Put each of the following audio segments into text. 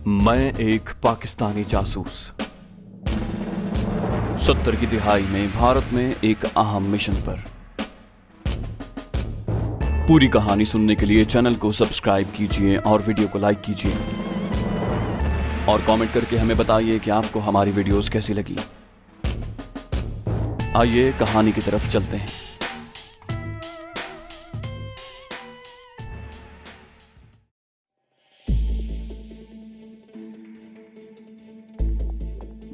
मैं एक पाकिस्तानी जासूस 70 की दिहाई में भारत में एक अहम मिशन पर। पूरी कहानी सुनने के लिए चैनल को सब्सक्राइब कीजिए और वीडियो को लाइक कीजिए और कमेंट करके हमें बताइए कि आपको हमारी वीडियोस कैसी लगी। आइए कहानी की तरफ चलते हैं।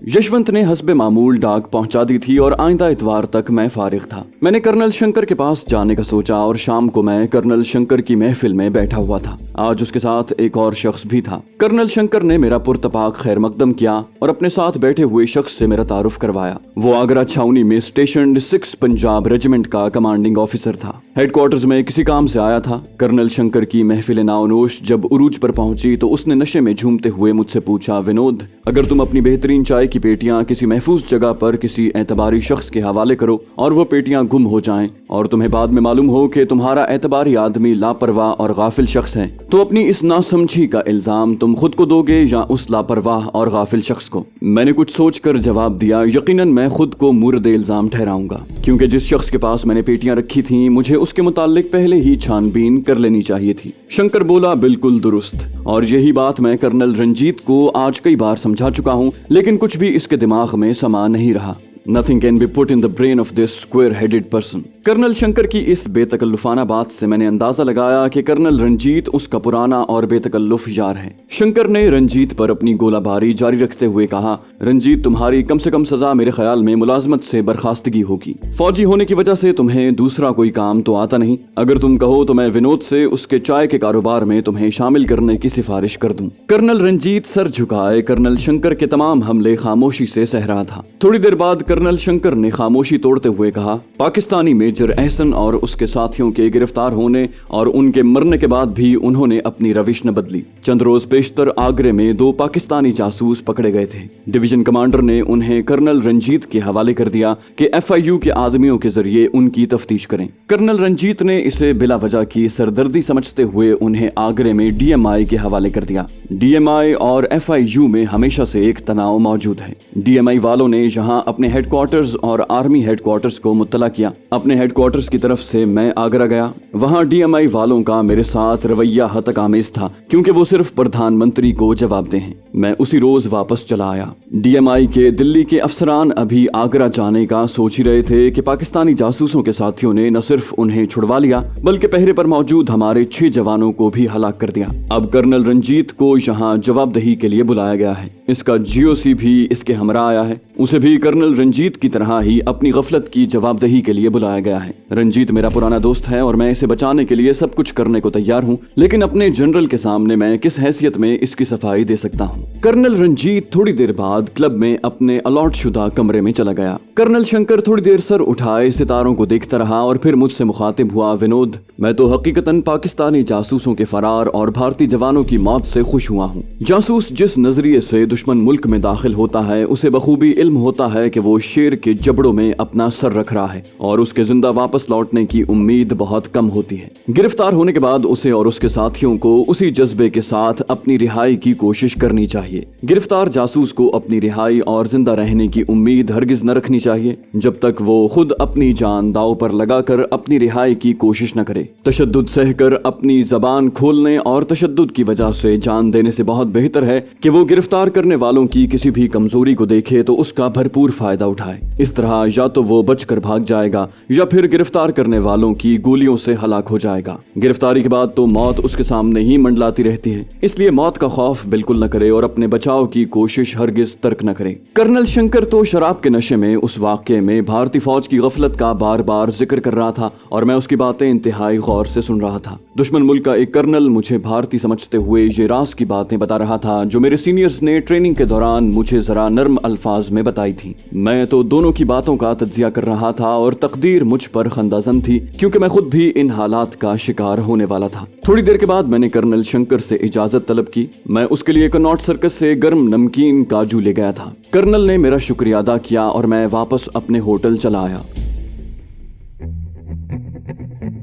यशवंत ने हस्बे मामूल डाक पहुंचा दी थी और आइंदा इतवार तक मैं फारिग था। मैंने कर्नल शंकर के पास जाने का सोचा और शाम को मैं कर्नल शंकर की महफिल में बैठा हुआ था। आज उसके साथ एक और शख्स भी था। कर्नल शंकर ने मेरा पुरतपाक खैर मकदम किया और अपने साथ बैठे हुए शख्स से मेरा तारुफ करवाया। वो आगरा छावनी में स्टेशन्ड 6 पंजाब रेजिमेंट का कमांडिंग ऑफिसर था। हेडक्वार्टर्स में किसी काम से आया था। कर्नल शंकर की महफिल नाओनोश जब उरूज पर पहुंची तो उसने नशे में झूमते हुए मुझसे पूछा, विनोद, अगर तुम अपनी बेहतरीन चाय की पेटियां किसी महफूज जगह पर किसी एतबारी शख्स के हवाले करो और वो पेटियां गुम हो जाएं और तुम्हें बाद में मालूम हो कि तुम्हारा एतबारी आदमी लापरवाह और गाफिल शख्स है, तो अपनी इस नासमझी का इल्जाम तुम खुद को दोगे या उस लापरवाह और गाफिल शख्स को? मैंने कुछ सोचकर जवाब दिया, यकीनन मैं खुद को मुर्द इल्जाम ठहराऊंगा, क्योंकि जिस शख्स के पास मैंने पेटियां रखी थी मुझे उसके मुताल्लिक पहले ही छानबीन कर लेनी चाहिए थी। शंकर बोला, बिल्कुल दुरुस्त, और यही बात मैं कर्नल रंजीत को आज कई बार समझा चुका हूँ, लेकिन कुछ भी इसके दिमाग में समा नहीं रहा। Nothing can be put in the brain of this square-headed person. Colonel Shankar की इस बेतकल्लुफाना बात से मैंने अंदाजा लगाया कि कर्नल रंजीत उसका पुराना और बेतकल्लुफ यार है। शंकर ने रंजीत पर अपनी गोलाबारी जारी रखते हुए कहा, रंजीत, तुम्हारी कम से कम सजा मेरे ख्याल में मुलाजमत से बर्खास्तगी होगी। फौजी होने की वजह से तुम्हें दूसरा कोई काम तो आता नहीं। अगर तुम कहो तो मैं विनोद से उसके चाय के कारोबार में तुम्हें शामिल करने की सिफारिश कर दूं। कर्नल रंजीत सर झुकाए कर्नल शंकर के तमाम हमले खामोशी से सह रहा था। थोड़ी देर बाद कर्नल शंकर ने खामोशी तोड़ते हुए कहा, पाकिस्तानी मेजर एहसन और उसके साथियों के गिरफ्तार होने और उनके मरने के बाद भी उन्होंने अपनी रविश न बदली। चंद रोज पेशतर आगरे में 2 पाकिस्तानी जासूस पकड़े गए थे। डिवीजन कमांडर ने उन्हें कर्नल रंजीत के हवाले कर दिया कि FIU के आदमियों के जरिए उनकी तफ्तीश करें। कर्नल रंजीत ने इसे बिला वजह की सरदर्दी समझते हुए उन्हें आगरे में DMI के हवाले कर दिया। DMI और FIU में हमेशा से एक तनाव मौजूद है। DMI वालों ने यहाँ अपने हेडक्वार्टर्स और आर्मी हेडक्वार्टर्स को मुत्तला किया। अपने हेडक्वार्टर्स की तरफ से मैं आगरा गया। वहाँ DMI वालों का मेरे साथ रवैया हतक आमेज था, क्योंकि वो सिर्फ प्रधानमंत्री को जवाब दे हैं। मैं उसी रोज वापस चला आया। DMI के दिल्ली के अफसरान अभी आगरा जाने का सोच ही रहे थे कि पाकिस्तानी जासूसों के साथियों ने न सिर्फ उन्हें छुड़वा लिया, बल्कि पहरे पर मौजूद हमारे 6 जवानों को भी हलाक कर दिया। अब कर्नल रंजीत को यहाँ जवाबदही के लिए बुलाया गया है। इसका GOC भी इसके हमरा आया है। उसे भी कर्नल रंजीत की तरह ही अपनी गफलत की जवाबदही के लिए बुलाया गया है। रंजीत मेरा पुराना दोस्त है और मैं इसे बचाने के लिए सब कुछ करने को तैयार हूँ, लेकिन अपने जनरल के सामने मैं किस हैसियत में इसकी सफाई दे सकता हूँ? कर्नल रंजीत थोड़ी देर बाद क्लब में अपने अलॉट शुदा कमरे में चला गया। कर्नल शंकर थोड़ी देर सर उठाए सितारों को देखता रहा और फिर मुझसे मुखातिब हुआ, विनोद, मैं तो हकीकतन पाकिस्तानी जासूसों के फरार और भारतीय जवानों की मौत से खुश हुआ हूँ। जासूस जिस नजरिए से दुश्मन मुल्क में दाखिल होता है उसे बखूबी इल्म होता है कि वो शेर के जबड़ों में अपना सर रख रहा है और उसके जिंदा वापस लौटने की उम्मीद बहुत कम होती है। गिरफ्तार होने के बाद उसे और उसके साथियों को उसी जज्बे के साथ अपनी रिहाई की कोशिश करनी चाहिए। गिरफ्तार जासूस को अपनी रिहाई और जिंदा रहने की उम्मीद हरगिज न रखनी चाहिए जब तक वो खुद अपनी जान दांव पर लगाकर अपनी रिहाई की कोशिश न करे। तशद्दुद सहकर अपनी जबान खोलने और तशद्दुद की वजह से जान देने से बहुत बेहतर है कि वो गिरफ्तार करने वालों की किसी भी कमजोरी को देखे तो उसका भरपूर फायदा उठाए। इस तरह या तो वो बचकर भाग जाएगा या फिर गिरफ्तार करने वालों की गोलियों से हलाक हो जाएगा। गिरफ्तारी के बाद तो मौत उसके सामने ही मंडलाती रहती है, इसलिए मौत का खौफ बिल्कुल न करे और अपने बचाव की कोशिश हरगिज तर्क न करे। कर्नल शंकर तो शराब के नशे में उस वाक़ये में भारतीय फौज की गफलत का बार बार जिक्र कर रहा था और मैं उसकी बातें इंतहाई गौर से सुन रहा था। दुश्मन मुल्क का एक कर्नल मुझे भारतीय समझते हुए ये राज की बातें बता रहा था जो मेरे सीनियर्स ने ट्रेनिंग के दौरान मुझे जरा नर्म अल्फाज में बताई थी। मैं तो दोनों की बातों का तज्जिया कर रहा था और तकदीर मुझ पर खंदाजन थी, क्योंकि मैं खुद भी इन हालात का शिकार होने वाला था। थोड़ी देर के बाद मैंने कर्नल शंकर से इजाजत तलब की। मैं उसके लिए कनॉट सर्कस से गर्म नमकीन काजू ले गया था। कर्नल ने मेरा शुक्रिया अदा किया और मैं वापस अपने होटल चला आया।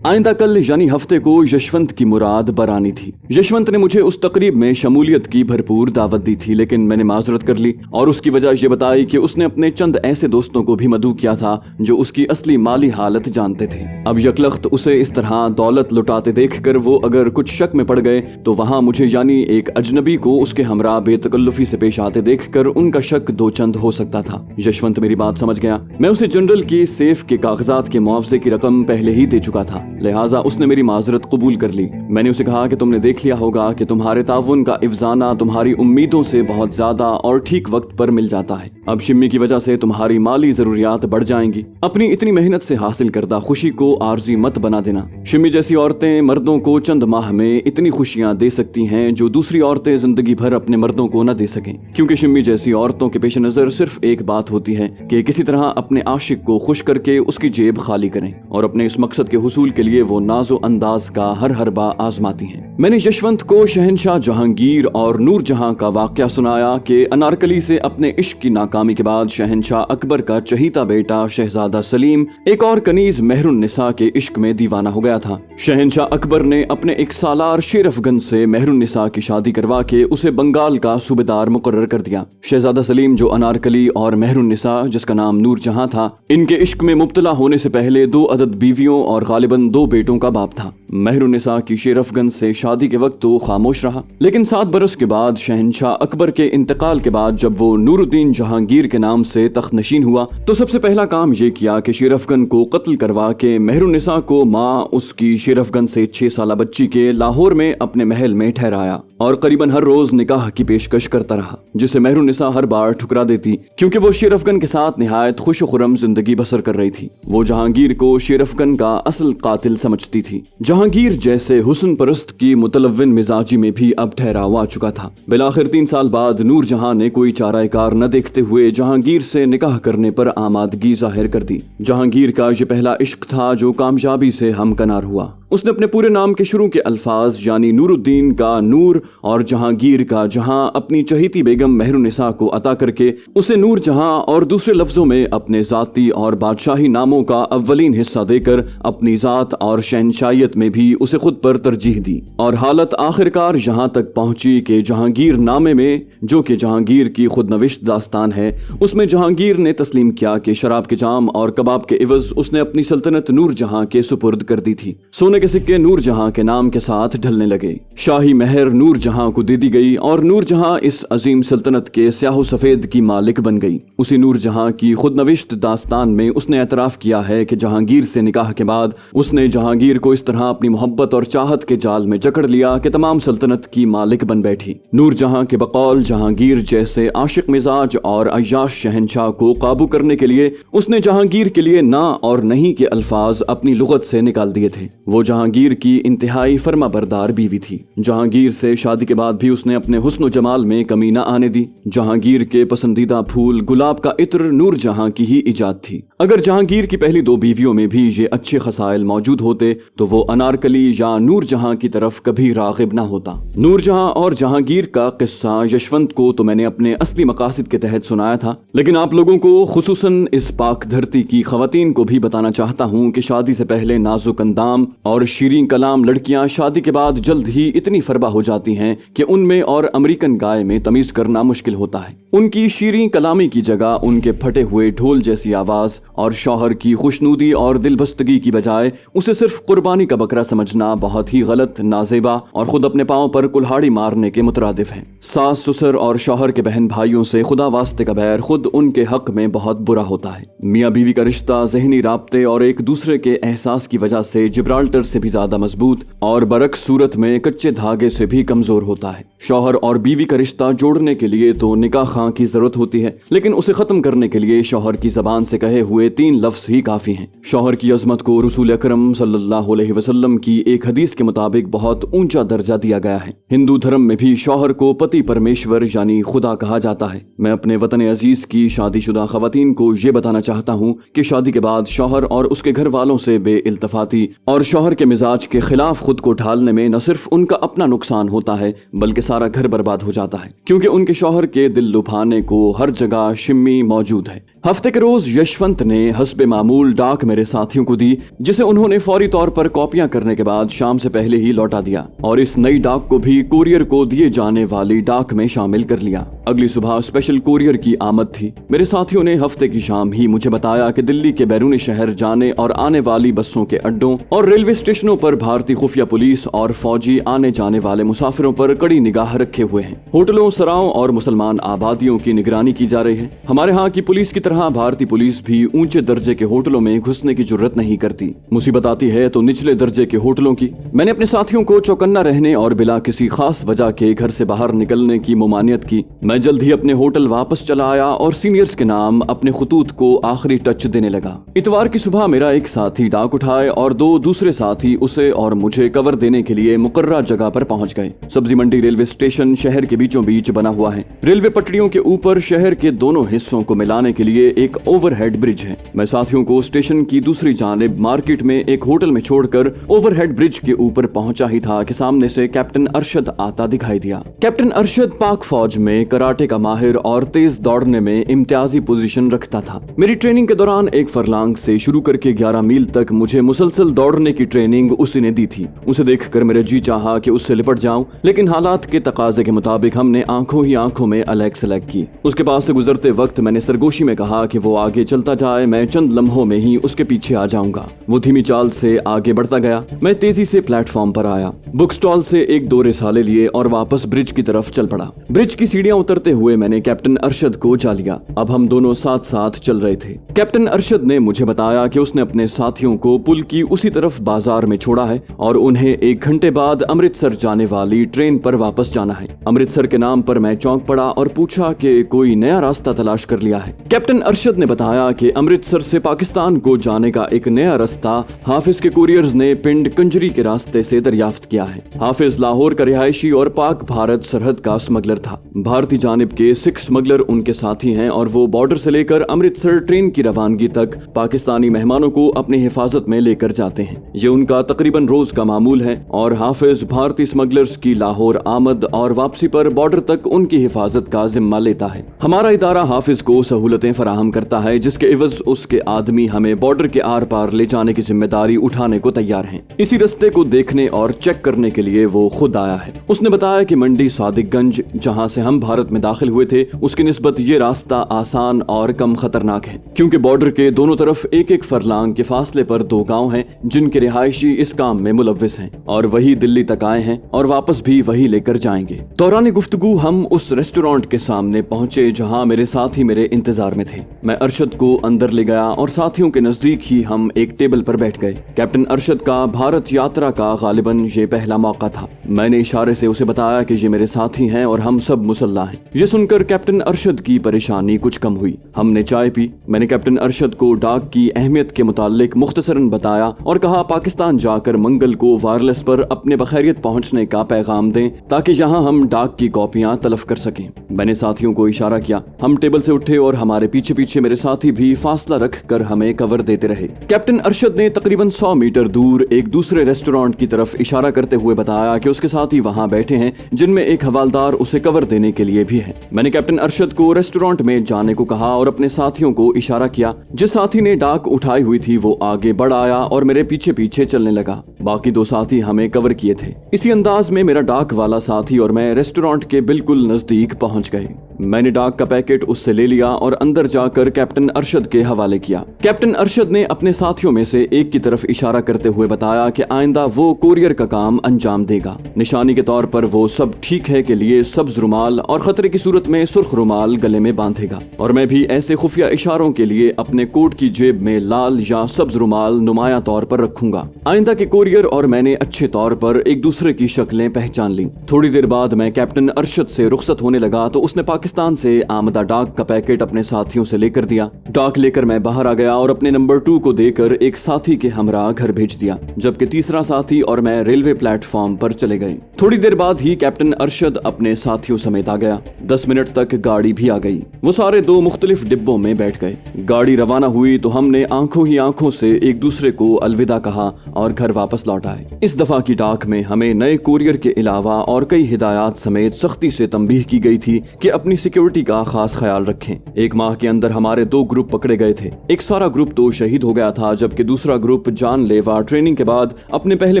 आइंदा कल यानी हफ्ते को यशवंत की मुराद बरानी थी। यशवंत ने मुझे उस तकरीब में शमूलियत की भरपूर दावत दी थी, लेकिन मैंने माजरत कर ली और उसकी वजह ये बताई कि उसने अपने चंद ऐसे दोस्तों को भी मदऊ किया था जो उसकी असली माली हालत जानते थे। अब यकलख्त उसे इस तरह दौलत लुटाते देखकर वो अगर कुछ शक में पड़ गए तो वहां मुझे यानी एक अजनबी को उसके हमरा बेतकल्लुफी से पेश आते देखकर उनका शक दो चंद हो सकता था। यशवंत मेरी बात समझ गया। मैं उसे जनरल की सेफ के कागजात के मुआवजे की रकम पहले ही दे चुका था, लिहाजा उसने मेरी माजरत कबूल कर ली। मैंने उसे कहा कि तुमने देख लिया होगा कि तुम्हारे ताउन का इफ्जाना तुम्हारी उम्मीदों से बहुत ज्यादा और ठीक वक्त पर मिल जाता है। अब शिम्मी की वजह से तुम्हारी माली जरूरियात बढ़ जाएंगी। अपनी इतनी मेहनत से हासिल करदा खुशी को आरजी मत बना देना। शिम्मी जैसी औरतें मर्दों को चंद माह में इतनी खुशियां दे सकती हैं जो दूसरी औरतें जिंदगी भर अपने मर्दों को न दे सकें, क्योंकि शिम्मी जैसी औरतों के पेश नजर सिर्फ एक बात होती है कि किसी तरह अपने आशिक को खुश करके उसकी जेब खाली करें, और अपने इस मकसद के हुसूल के लिए वो नाजो अंदाज का हर हरबा आजमाती हैं। मैंने यशवंत को शहनशाह जहांगीर और नूर जहां का वाकया सुनाया कि अनारकली से अपने इश्क की नाकामी के बाद शहनशाह अकबर का चहीता बेटा शहजादा सलीम एक और कनीज मेहरुन्निसा के इश्क में दीवाना हो गया था। शहनशाह अकबर ने अपने एक सालार शेरफगंज से मेहरुन्निसा की शादी करवा के उसे बंगाल का सूबेदार मुकर्रर कर दिया। शहजादा सलीम जो अनारकली और मेहरुन्निसा जिसका नाम नूर जहां था, इनके इश्क में मुब्तला होने से पहले 2 अदद बीवियों और गालिबन 2 बेटों का बाप था। मेहरुन्निसा की शेरफगंज से शादी के वक्त तो खामोश रहा, लेकिन 7 बरस के बाद शहनशाह अकबर के इंतकाल के बाद जब वो नूरुद्दीन जहांगीर के नाम से तख्त नशीन हुआ तो सबसे पहला काम ये किया कि शेरफगंज को कत्ल करवा के मेहरुन्निसा को माँ उसकी शेरफगंज से 6 साला बच्ची के लाहौर में अपने महल में ठहराया और करीबन हर रोज निकाह की पेशकश करता रहा, जिसे मेहरुन्निसा हर बार ठुकरा देती क्योंकि वो शेरफगंज के साथ निहायत खुश खुरम जिंदगी बसर कर रही थी। वो जहांगीर को शेरफगंज का असल कातिल समझती थी। जहांगीर जैसे हुस्न परस्त की मुतलव्विन मिजाजी में भी अब ठहराव आ चुका था। बिलाखिर 3 साल बाद नूर जहां ने कोई चाराकार न देखते हुए जहांगीर से निकाह करने पर आमादगी जाहिर कर दी। जहांगीर का ये पहला इश्क था जो कामयाबी से हमकनार हुआ। उसने अपने पूरे नाम के शुरू के अल्फाज यानी नूरुद्दीन का नूर और जहांगीर का जहां अपनी चहीती बेगम मेहरुन्निसा को अता करके उसे नूर जहां और दूसरे लफ्जों में अपने जाती और बादशाही नामों का अव्वलीन हिस्सा देकर अपनी जात और शहनशाहियत में भी उसे खुद पर तरजीह दी। और हालत आखिरकार यहाँ तक पहुंची कि जहांगीर नामे में, जो कि जहांगीर की खुद नविश्त दास्तान है, उसमें जहांगीर ने तस्लीम किया कि शराब के जाम और कबाब के इवज उसने अपनी सल्तनत नूर जहां के सुपुर्द कर दी थी। सोने के सिक्के नूर जहां के नाम के साथ ढलने लगे। शाही महर नूर जहां को दे दी गई और नूर जहां इस अजीम सल्तनत के स्याह सफेद की मालिक बन गई। उसी नूर जहां की खुद नविश्त दास्तान में उसने एतराफ किया है कि जहांगीर से निकाह के बाद उसने जहांगीर को इस तरह अपनी मोहब्बत और चाहत के जाल में जकड़ लिया कि तमाम सल्तनत की मालिक बन बैठी। नूर जहां के बकौल जहांगीर जैसे आशिक मिजाज और अय्याश शहनशाह को काबू करने के लिए उसने जहांगीर के लिए ना और नहीं के अल्फाज अपनी लुगत से निकाल दिए थे। वो जहांगीर की इंतहाई फर्मा बरदार बीवी थी। जहांगीर से शादी के बाद भी उसने अपने हुस्न जमाल में कमी न आने दी। जहांगीर के पसंदीदा फूल गुलाब का इत्र नूर जहां की ही इजाद थी। अगर जहांगीर की पहली 2 बीवियों में भी ये अच्छे खसाइल मौजूद होते तो वो अनारकली या नूर जहां की तरफ कभी रागिब ना होता। नूर जहां और जहांगीर का किस्सा यशवंत को तो मैंने अपने असली मकासद के तहत सुनाया था, लेकिन आप लोगों को खुसूसन इस पाक धरती की खवातीन को भी बताना चाहता हूँ कि शादी से पहले नाजुक अंदाम और शीरीं कलाम लड़कियां शादी के बाद जल्द ही इतनी फरबा हो जाती हैं कि उनमें और अमेरिकन गाय में तमीज करना मुश्किल होता है। उनकी शीरीं कलामी की जगह उनके फटे हुए ढोल जैसी आवाज और शौहर की खुशनूदी और दिलबस्तगी की बजाय उसे सिर्फ कुर्बानी का बकरा समझना बहुत ही गलत, नाजेबा और खुद अपने पांव पर कुल्हाड़ी मारने के मुतरादिफ है। सास ससुर और शौहर के बहन भाइयों से खुदा वास्ते का बैर खुद उनके हक में बहुत बुरा होता है। मियाँ बीवी का रिश्ता ज़हनी राब्ते और एक दूसरे के एहसास की वजह से जिब्राल्टर से भी ज्यादा मजबूत और बरक्स सूरत में कच्चे धागे से भी कमजोर होता है। शौहर और बीवी का रिश्ता जोड़ने के लिए तो निकाह खां की जरूरत होती है, लेकिन उसे खत्म करने के लिए शौहर की जबान से कहे हुए 3 लफ्ज ही काफी हैं। शौहर की अजमत को रसूल अकरम सल्लल्लाहु अलैहि वसल्लम की एक हदीस के मुताबिक बहुत ऊंचा दर्जा दिया गया है। हिंदू धर्म में भी शौहर को पति परमेश्वर यानी खुदा कहा जाता है। मैं अपने वतन अजीज की शादीशुदा खवातीन को ये बताना चाहता हूँ कि शादी के बाद शौहर और उसके घर वालों से बेइल्तफाती और शौहर के मिजाज के खिलाफ खुद को ढालने में न सिर्फ उनका अपना नुकसान होता है बल्कि सारा घर बर्बाद हो जाता है, क्योंकि उनके शौहर के दिल लुभाने को हर जगह शिम्मी मौजूद है। हफ्ते के रोज यशवंत ने हस्बे मामूल डाक मेरे साथियों को दी, जिसे उन्होंने फौरी तौर पर कॉपियां करने के बाद शाम से पहले ही लौटा दिया और इस नई डाक को भी कोरियर को दिए जाने वाली डाक में शामिल कर लिया। अगली सुबह स्पेशल कोरियर की आमद थी। मेरे साथियों ने हफ्ते की शाम ही मुझे बताया कि दिल्ली के बैरूनी शहर जाने और आने वाली बसों के अड्डों और रेलवे स्टेशनों पर भारतीय खुफिया पुलिस और फौजी आने जाने वाले मुसाफिरों पर कड़ी निगाह रखे हुए हैं। होटलों, सरायों और मुसलमान आबादियों की निगरानी की जा रही है। हमारे यहाँ की पुलिस की तरह भारतीय पुलिस भी ऊंचे दर्जे के होटलों में घुसने की जरूरत नहीं करती। मुसीबत आती है तो निचले दर्जे के होटलों की। मैंने अपने साथियों को चौकन्ना रहने और बिला किसी खास वजह के घर से बाहर निकलने की मुमानियत की। मैं जल्द ही अपने होटल वापस चला आया और सीनियर्स के नाम अपने खतूत को आखिरी टच देने लगा। इतवार की सुबह मेरा एक साथी डाक उठाए और दो दूसरे साथी उसे और मुझे कवर देने के लिए मुकर्रर जगह पर पहुंच गए। सब्जी मंडी रेलवे स्टेशन शहर के बीचों बीच बना हुआ है। रेलवे पटरियों के ऊपर शहर के दोनों हिस्सों को मिलाने के लिए एक ओवरहेड ब्रिज है। मैं साथियों को स्टेशन की दूसरी जानिब मार्केट में एक होटल में छोड़कर ओवरहेड ब्रिज के ऊपर पहुंचा ही था कि सामने से कैप्टन अरशद आता दिखाई दिया। कैप्टन अरशद पाक फौज में कराटे का माहिर और तेज दौड़ने में इम्तियाजी पोजीशन रखता था। मेरी ट्रेनिंग के दौरान एक फरलांग से शुरू करके 11 मील तक मुझे मुसलसल दौड़ने की ट्रेनिंग उसी ने दी थी। उसे देखकर मेरा जी चाहा कि उससे लिपट जाऊं, लेकिन हालात के तकाजे के मुताबिक हमने आंखों ही आंखों में अलग सलग की। उसके पास से गुजरते वक्त मैंने सरगोशी में कहा कि वो आगे चलता जाए, मैं चंद लम्हों में ही उसके पीछे आ जाऊंगा। वो धीमी चाल से आगे बढ़ता गया। मैं तेजी से प्लेटफॉर्म पर आया, बुक स्टॉल से एक दो रिसाले लिए और वापस ब्रिज की तरफ चल पड़ा। ब्रिज की सीढ़ियां उतरते हुए मैंने कैप्टन अरशद को जा लिया। अब हम दोनों साथ साथ चल रहे थे। कैप्टन अरशद ने मुझे बताया कि उसने अपने साथियों को पुल की उसी तरफ बाजार में छोड़ा है और उन्हें 1 घंटे बाद अमृतसर जाने वाली ट्रेन पर वापस जाना है। अमृतसर के नाम पर मैं चौंक पड़ा और पूछा कि कोई नया रास्ता तलाश कर लिया है। कैप्टन अरशद ने बताया कि अमृतसर से पाकिस्तान को जाने का एक नया रास्ता हाफिज के कुरियर्स ने पिंड कंजरी के रास्ते से दरियाफ्त किया है। हाफिज लाहौर का रिहायशी और पाक भारत सरहद का स्मगलर था। भारतीय जानिब के 6 स्मगलर उनके साथी हैं और वो बॉर्डर से लेकर अमृतसर ट्रेन की रवानगी तक पाकिस्तानी मेहमानों को अपनी हिफाजत में लेकर जाते हैं। ये उनका तकरीबन रोज का मामूल है और हाफिज भारतीय स्मगलर्स की लाहौर आमद और वापसी पर बॉर्डर तक उनकी हिफाजत का जिम्मा लेता है। हमारा इदारा हाफिज को सहूलतें फराहम करता है, जिसके इवज उसके आदमी हमें बॉर्डर के आर पार ले जाने की जिम्मेदारी उठाने को तैयार हैं। इसी रास्ते को देखने और चेक करने के लिए वो खुद आया है। उसने बताया कि मंडी सादिकगंज, जहां से हम भारत में दाखिल हुए थे, उसकी निस्बत ये रास्ता आसान और कम खतरनाक है, क्योंकि बॉर्डर के दोनों तरफ एक एक फरलांग के फासले पर 2 गांव हैं जिनके रिहायशी इस काम में मुलव्विस हैं और वही दिल्ली तक आए हैं और वापस भी वही लेकर जाएंगे। दौरान गुफ्तगू हम उस रेस्टोरेंट के सामने पहुंचे जहां मेरे साथी मेरे इंतजार में थे। मैं अरशद को अंदर ले गया और साथियों के नजदीक ही हम एक टेबल पर बैठ गए। कैप्टन अरशद का भारत यात्रा का गालिबन ये पहला मौका था। मैंने इशारे से उसे बताया कि ये मेरे साथी हैं और हम सब मुसल्ला हैं। ये सुनकर कैप्टन अरशद की परेशानी कुछ कम हुई। हमने चाय पी। मैंने कैप्टन अरशद को डाक की अहमियत के मुतालिक मुख्तसरन बताया और कहा पाकिस्तान जाकर मंगल को वायरलेस पर अपने बखैरियत पहुंचने का पैगाम दें ताकि यहाँ हम डाक की कॉपियां तलफ कर सकें। मैंने साथियों को इशारा किया। हम टेबल से उठे और हमारे पीछे पीछे मेरे साथी भी फासला रख कर हमें कवर देते रहे। कैप्टन अरशद ने तकरीबन 100 मीटर दूर एक दूसरे रेस्टोरेंट की तरफ इशारा करते हुए बताया कि उसके साथी वहां बैठे हैं, जिनमें एक हवालदार उसे कवर देने के लिए भी है। मैंने कैप्टन अरशद को रेस्टोरेंट में जाने को कहा और अपने साथियों को इशारा किया। जिस साथी ने डाक उठाई हुई थी वो आगे बढ़ आया और मेरे पीछे पीछे चलने लगा। बाकी 2 साथी हमें कवर किए थे। इसी अंदाज में मेरा डाक वाला साथी और मैं रेस्टोरेंट के बिल्कुल नजदीक पहुंच गए। मैंने डाक का पैकेट उससे ले लिया और अंदर जाकर कैप्टन अरशद के हवाले किया। कैप्टन अरशद ने अपने साथियों में से एक की तरफ इशारा करते हुए बताया कि आइंदा वो कोरियर का काम अंजाम देगा। निशानी के तौर पर वो सब ठीक है के लिए सब्ज रुमाल और खतरे की सूरत में सुर्ख रुमाल गले में बांधेगा और मैं भी ऐसे खुफिया इशारों के लिए अपने कोट की जेब में लाल या सब्ज रुमाल नुमाया तौर पर रखूंगा। आइंदा के कोरियर और मैंने अच्छे तौर पर एक दूसरे की शक्लें पहचान ली। थोड़ी देर बाद मैं कैप्टन अरशद से रुखसत होने लगा तो उसने पाकिस्तान से आमदा डाक का पैकेट अपने साथियों से लेकर दिया। डाक लेकर मैं बाहर आ गया और अपने नंबर 2 को देकर एक साथी के हमरा घर भेज दिया, जबकि तीसरा साथी और मैं रेलवे प्लेटफॉर्म पर चले गए। थोड़ी देर बाद ही कैप्टन अरशद अपने साथियों समेत आ गया। 10 मिनट तक गाड़ी भी आ गई। वो सारे 2 मुख्तलिफ डिब्बों में बैठ गए। गाड़ी रवाना हुई तो हमने आंखों ही आंखों से एक दूसरे को अलविदा कहा और घर वापस लौट आए। इस दफा की डाक में हमें नए कोरियर के अलावा और कई हिदायत समेत सख्ती से तंबीह की गई थी कि अपनी सिक्योरिटी का खास ख्याल रखें। 1 माह के अंदर हमारे 2 ग्रुप पकड़े गए थे। एक सारा ग्रुप तो शहीद हो गया था, जबकि दूसरा ग्रुप जानलेवा ट्रेनिंग के बाद अपने पहले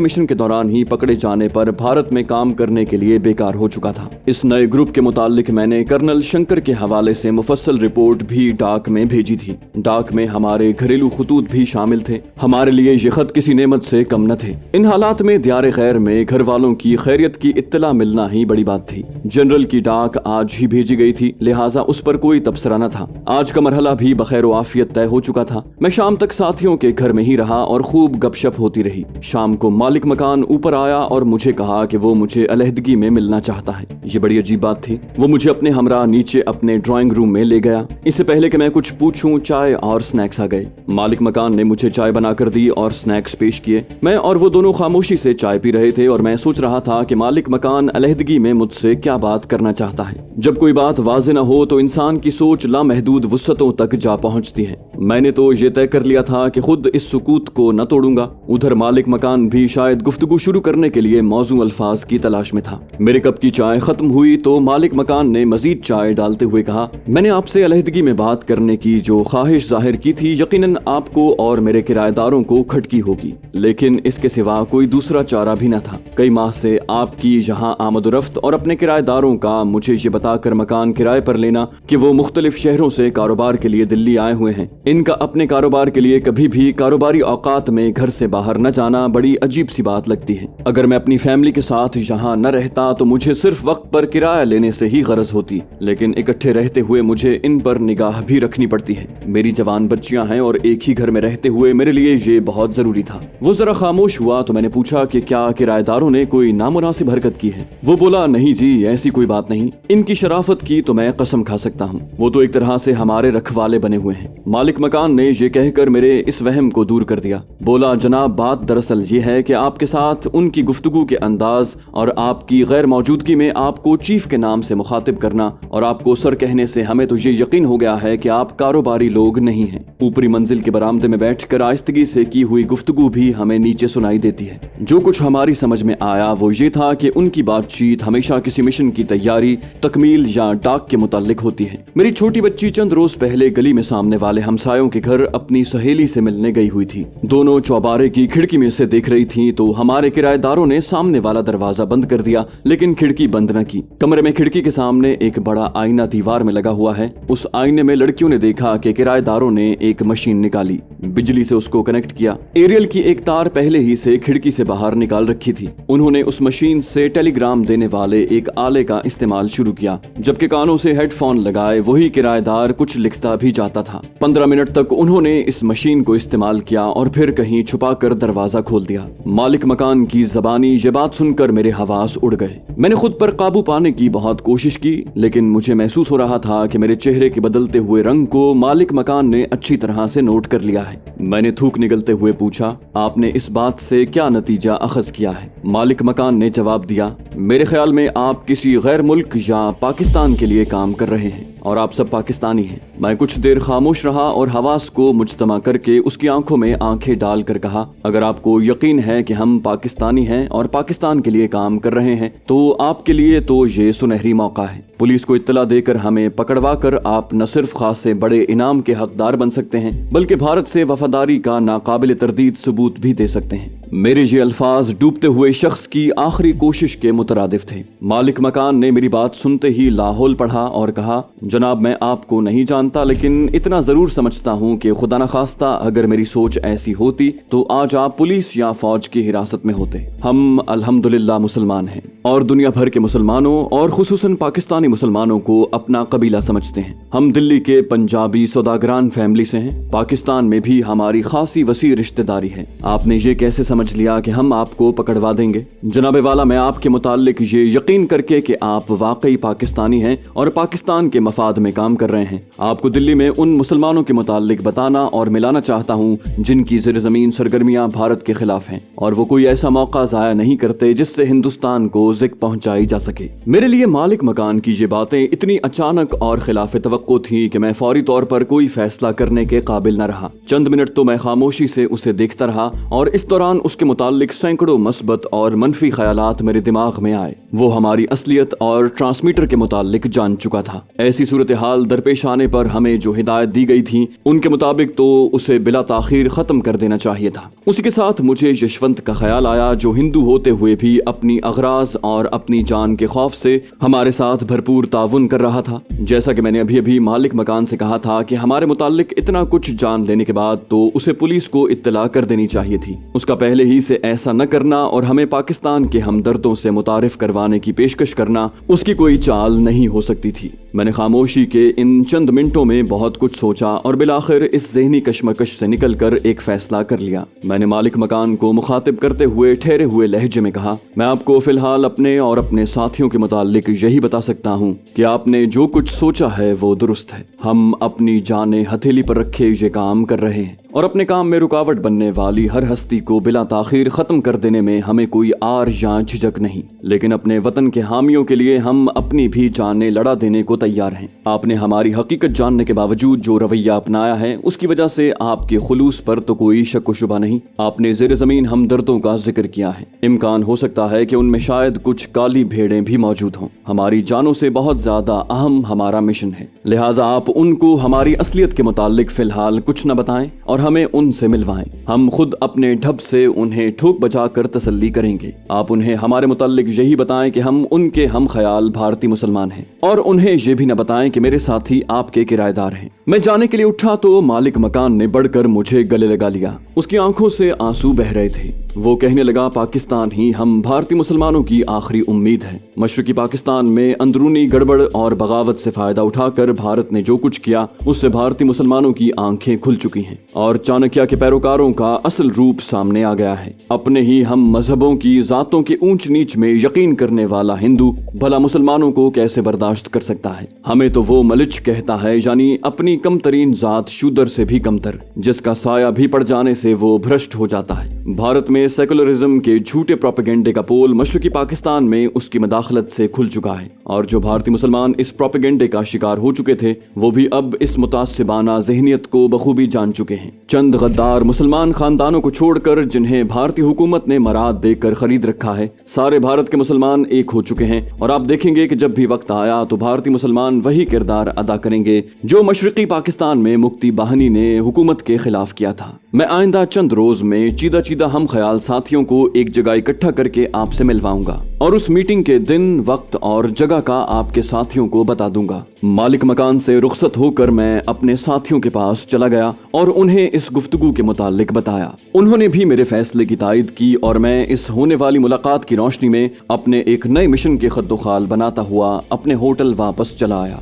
मिशन के दौरान ही पकड़े जाने पर भारत में काम करने के लिए बेकार हो चुका था। इस नए ग्रुप के मुतालिक मैंने कर्नल शंकर के हवाले से मुफस्सल रिपोर्ट भी डाक में भेजी थी। डाक में हमारे घरेलू खतूत भी शामिल थे। हमारे लिए ये खत किसी नेमत से कम न थे। इन हालात में दियारे खैर में घर वालों की खैरियत की इत्तला मिलना ही बड़ी बात थी। जनरल की डाक आज ही भेजी गई थी, लिहाजा उस पर कोई तबसरा न था। आज का मरहला भी बखैर व आफियत तय हो चुका था। मैं शाम तक साथियों के घर में ही रहा और खूब गपशप होती रही। शाम को मालिक मकान ऊपर आया और मुझे कहा कि वो मुझे अलहदगी में मिलना चाहता है। ये बड़ी अजीब बात थी। वो मुझे अपने हमरा नीचे अपने ड्राइंग रूम में ले गया। इससे पहले कि मैं कुछ पूछूं, चाय और स्नैक्स आ गए। मालिक मकान ने मुझे चाय बनाकर दी और स्नैक्स पेश किए। मैं और वो दोनों खामोशी से चाय पी रहे थे और मैं सोच रहा था कि मालिक मकान अलहदगी में मुझसे क्या बात करना चाहता है। जब कोई बात वाज़ेह न हो तो इंसान की सोच लामहदूद वुस्अतों तक जा पहुंचती है। मैंने तो ये तय कर लिया था कि खुद इस सुकूत को न तोड़ूंगा। उधर मालिक मकान भी शायद गुफ्तगू शुरू करने के लिए मौजू अल्फाज की तलाश में था। मेरे कप की चाय खत्म हुई तो मालिक मकान ने मजीद चाय डालते हुए कहा, मैंने आपसे अलहदगी में बात करने की जो ख्वाहिश जाहिर की थी, यकीनन आपको और मेरे किराएदारों को खटकी होगी, लेकिन इसके सिवा कोई दूसरा चारा भी न था। कई माह से आपकी यहाँ आमदोरफ्त और अपने किराएदारों का मुझे ये बताकर मकान किराए पर लेना कि वो मुख्तलिफ शहरों से कारोबार के लिए दिल्ली आए हुए हैं। इनका अपने कारोबार के लिए कभी भी कारोबारी औकात में घर से बाहर न जाना बड़ी अजीब सी बात लगती है। अगर मैं अपनी फैमिली के साथ यहाँ न रहता तो मुझे सिर्फ वक्त पर किराया लेने से ही गरज होती, लेकिन इकट्ठे रहते हुए मुझे इन पर निगाह भी रखनी पड़ती है। मेरी जवान बच्चियां हैं और एक ही घर में रहते हुए मेरे लिए ये बहुत जरूरी था। वो जरा खामोश हुआ तो मैंने पूछा कि क्या किराएदारों ने कोई नामुनासिब हरकत की है। वो बोला, नहीं जी, ऐसी कोई बात नहीं। इनकी शराफत की तो मैं कसम खा सकता हूँ। वो तो एक तरह से हमारे रखवाले बने हुए हैं। मालिक मकान ने ये कहकर मेरे इस वहम को दूर कर दिया। बोला, जनाब, बात दरअसल ये है कि आपके साथ उनकी गुफ्तगू के अंदाज और आपकी गैर मौजूदगी में आपको चीफ के नाम से मुखातिब करना और आपको सर कहने से हमें तो ये यकीन हो गया है कि आप कारोबारी लोग नहीं हैं। ऊपरी मंजिल के बरामदे में बैठकर आहिस्तगी से की हुई गुफ्तगू भी हमें नीचे सुनाई देती है। जो कुछ हमारी समझ में आया वो ये था कि उनकी बातचीत हमेशा किसी मिशन की तैयारी, तकमील या डाक के मुताल्लिक होती है। मेरी छोटी बच्ची चंद रोज पहले गली में सामने वाले हमसायों के घर अपनी सहेली से मिलने गई हुई थी। दोनों चौबारे की खिड़की में से देख रही थी तो हमारे किराएदारों ने सामने वाला दरवाजा बंद कर दिया, लेकिन खिड़की बंद न की। कमरे में खिड़की के सामने एक बड़ा आईना दीवार में लगा हुआ है। उस आईने में लड़कियों ने देखा कि किराएदारों ने एक मशीन निकाली, बिजली से उसको कनेक्ट किया। एरियल की एक तार पहले ही से खिड़की से बाहर निकाल रखी थी। उन्होंने उस मशीन से टेलीग्राम देने वाले एक आले का इस्तेमाल शुरू किया, जबकि कानों से हेडफोन लगाए वही किराएदार कुछ लिखता भी जाता था। 15 मिनट तक उन्होंने इस मशीन को इस्तेमाल किया और फिर कहीं छुपा कर दरवाजा खोल दिया। मालिक मकान की जबानी ये बात सुनकर मेरे हवास उड़ गए। मैंने खुद पर काबू पाने की बहुत कोशिश की, लेकिन मुझे महसूस हो रहा था कि मेरे चेहरे के बदलते हुए रंग को मालिक मकान ने अच्छी तरह से नोट कर लिया है। मैंने थूक निगलते हुए पूछा, आपने इस बात से क्या नतीजा अखज किया है? मालिक मकान ने जवाब दिया, मेरे ख्याल में आप किसी गैर मुल्क या पाकिस्तान के लिए काम कर रहे हैं और आप सब पाकिस्तानी हैं। मैं कुछ देर खामोश रहा और हवास को मुजतमा करके उसकी आंखों में आंखें डाल कर कहा, अगर आपको यकीन है कि हम पाकिस्तानी हैं और पाकिस्तान के लिए काम कर रहे हैं तो आपके लिए तो ये सुनहरी मौका है। पुलिस को इत्तला देकर हमें पकड़वा कर आप न सिर्फ खासे बड़े इनाम के हकदार बन सकते हैं, बल्कि भारत से वफादारी का नाकाबिल तरदीद सबूत भी दे सकते हैं। मेरे ये अल्फाज डूबते हुए शख्स की आखिरी कोशिश के मुतरादिफ थे। मालिक मकान ने मेरी बात सुनते ही लाहौल पढ़ा और कहा, जनाब, मैं आपको नहीं जानता, लेकिन इतना जरूर समझता हूँ कि खुदा न खास्ता अगर मेरी सोच ऐसी होती तो आज आप पुलिस या फौज की हिरासत में होते। हम अल्हम्दुलिल्लाह मुसलमान हैं और दुनिया भर के मुसलमानों और खुसूसन पाकिस्तानी मुसलमानों को अपना कबीला समझते हैं। हम दिल्ली के पंजाबी सौदागरान फैमिली से हैं। पाकिस्तान में भी हमारी खासी वसी रिश्तेदारी है। आपने ये कैसे समझ लिया कि हम आपको पकड़वा देंगे? जनाबे वाला, मैं आपके मुताल्लिक ये यकीन करके कि आप वाकई पाकिस्तानी हैं और पाकिस्तान के मफाद में काम कर रहे हैं, आपको दिल्ली में उन मुसलमानों के मुताल्लिक बताना और मिलाना चाहता हूँ जिनकी ज़ेर ज़मीन सरगर्मियाँ भारत के खिलाफ हैं और वो कोई ऐसा मौका ज़ाया नहीं करते जिससे हिंदुस्तान को ज़िक पहुँचाई जा सके। मेरे लिए मालिक मकान की ये बातें इतनी अचानक और खिलाफ तवक्को थी कि मैं फौरी तौर पर कोई फैसला करने के काबिल न रहा। चंद मिनट तो मैं खामोशी से उसे देखता रहा और इस दौरान उसके मुतालिक सैकड़ों मस्बत और मनफी ख्यालात मेरे दिमाग में आए। वो हमारी असलियत और ट्रांसमीटर के मुतालिक जान चुका था। ऐसी सूरत हाल दरपेश आने पर हमें जो हिदायत दी गई थी उनके मुताबिक तो उसे बिला ताखीर खत्म कर देना चाहिए था। उसी के साथ मुझे यशवंत का ख्याल आया, जो हिंदू होते हुए भी अपनी अगराज और अपनी जान के खौफ से हमारे साथ भरपूर ताउन कर रहा था। जैसा कि मैंने अभी अभी मालिक मकान से कहा था कि हमारे मुतालिक इतना कुछ जान लेने के बाद तो उसे पुलिस को इत्तला कर देनी चाहिए थी। उसका पहले ही से ऐसा न करना और हमें पाकिस्तान के हमदर्दों से मुतारिफ करवाने की पेशकश करना उसकी कोई चाल नहीं हो सकती थी। मैंने खामोशी के इन चंद मिनटों में बहुत कुछ सोचा और बिलाखिर इस ज़हनी कशमकश से निकलकर एक फैसला कर लिया। मैंने मालिक मकान को मुखातिब करते हुए ठहरे हुए लहजे में कहा, मैं आपको फिलहाल अपने और अपने साथियों के मुतालिक यही बता सकता हूँ कि आपने जो कुछ सोचा है वो दुरुस्त है। हम अपनी जानें हथेली पर रखे ये काम कर रहे हैं और अपने काम में रुकावट बनने वाली हर हस्ती को बिला ताखीर खत्म कर देने में हमें कोई आर या झिझक नहीं। लेकिन अपने वतन के हामियों के लिए हम अपनी भी जानें लड़ा देने को तैयार हैं। आपने हमारी हकीकत जानने के बावजूद जो रवैया अपनाया है उसकी वजह से आपके खुलूस पर तो कोई शक व शुबा नहीं। आपने ज़ेर ज़मीन हमदर्दों का जिक्र किया है। इम्कान हो सकता है कि उनमें शायद कुछ काली भेड़ें भी मौजूद हों। हमारी जानों से बहुत ज्यादा अहम हमारा मिशन है, लिहाजा आप उनको हमारी असलियत के मुतालिक फिलहाल कुछ न बताएं और हमें उनसे मिलवाएं। हम खुद अपने ढब से उन्हें ठोक बजाकर तसल्ली करेंगे। आप उन्हें हमारे मुतालिक यही बताएं कि हम उनके हम ख्याल भारतीय मुसलमान हैं और उन्हें ये भी न बताएं कि मेरे साथी आपके किराएदार हैं। मैं जाने के लिए उठा तो मालिक मकान ने बढ़कर मुझे गले लगा लिया। उसकी आंखों से आंसू बह रहे थे। वो कहने लगा, पाकिस्तान ही हम भारतीय मुसलमानों की आखिरी उम्मीद है। मशरकी पाकिस्तान में अंदरूनी गड़बड़ और बगावत से फायदा उठाकर भारत ने जो कुछ किया उससे भारतीय मुसलमानों की आंखें खुल चुकी हैं और चाणक्य के पैरोकारों का असल रूप सामने आ गया है। अपने ही हम मजहबों की जातों के ऊंच नीच में यकीन करने वाला हिंदू भला मुसलमानों को कैसे बर्दाश्त कर सकता है। हमें तो वो मलिच कहता है, यानी अपनी कमतरीन जात शूदर से भी कमतर, जिसका साया भी पड़ जाने से वो भ्रष्ट हो जाता है। भारत में सेकुलरिज्म के झूठे प्रोपेगेंडे का पोल मशरकी पाकिस्तान में उसकी मदाखलत से खुल चुका है और जो भारतीय मुसलमान इस प्रोपेगेंडे का शिकार हो चुके थे वो भी अब इस मुतासिबाना ज़हनियत को बखूबी जान चुके हैं। चंद गद्दार मुसलमान खानदानों को छोड़कर जिन्हें भारतीय हुकूमत ने मराद देकर खरीद रखा है, सारे भारत के मुसलमान एक हो चुके हैं और आप देखेंगे कि जब भी वक्त आया तो भारतीय मुसलमान वही किरदार अदा करेंगे जो मशरकी पाकिस्तान में मुक्ति बाहनी ने हुकूमत के खिलाफ किया था। मैं आइंदा चंद रोज में चीदा चीदा हम ख्याल साथियों को एक जगह इकट्ठा करके आपसे मिलवाऊंगा और उस मीटिंग के दिन, वक्त और जगह का आपके साथियों को बता दूंगा। मालिक मकान से रुखसत होकर मैं अपने साथियों के पास चला गया और उन्हें इस गुफ्तगू के मुतालिक बताया। उन्होंने भी मेरे फैसले की तायद की और मैं इस होने वाली मुलाकात की रोशनी में अपने एक नए मिशन के खद्दोखाल बनाता हुआ अपने होटल वापस चला आया।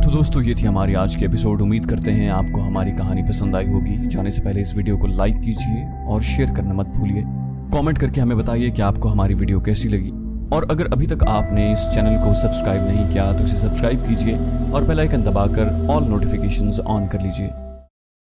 तो दोस्तों, ये थी हमारी आज की एपिसोड। उम्मीद करते हैं आपको हमारी कहानी पसंद आई होगी। जाने से पहले इस वीडियो को लाइक कीजिए और शेयर करना मत भूलिए। कमेंट करके हमें बताइए कि आपको हमारी वीडियो कैसी लगी और अगर अभी तक आपने इस चैनल को सब्सक्राइब नहीं किया तो इसे सब्सक्राइब कीजिए और बेल आइकन दबाकर ऑल नोटिफिकेशंस ऑन कर लीजिए।